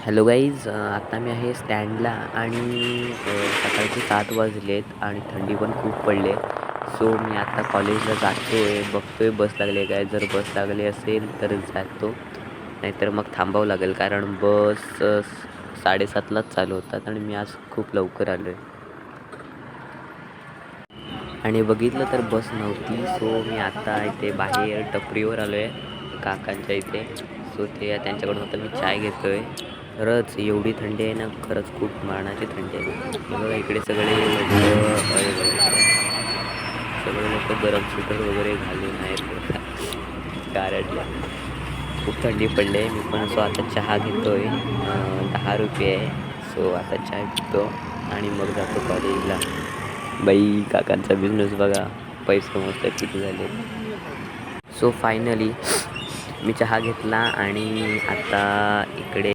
Hello guys, आता मी आहे स्टँडला आणि सकाळचे 7 वाजलेत आणि थंडी पण खूप पडली. सो मी आता कॉलेजला जातो आहे, बघतो आहे बस लागली आहे काय. जर बस लागली असेल तर जातो, नाहीतर मग थांबावं लागेल कारण बस 7:30लाच चालू होतात आणि मी आज खूप लवकर आलो आहे. आणि बघितलं तर बस नव्हती. सो मी आता इथे बाहेर टपरीवर आलो आहे काकांच्या इथे. सो ते त्यांच्याकडून आता मी चाय घेतो आहे. खरंच एवढी थंडी आहे ना, खरंच खूप मरणाची थंडी आहे. हे बघा इकडे सगळे लोकं, अरे बापरे! सगळे लोकं गरम स्वेटर वगैरे घालून आहेत गारठला. खूप थंडी पडली आहे. मी पण सो आता चहा घेतो आहे. ₹10 आहे. सो आता चाय पितो आणि मग जातो कॉलेजला. बाई काकांचा बिझनेस बघा, पैसे मस्त किती झाले. सो फायनली मी चहा घेतला आणि आता इकडे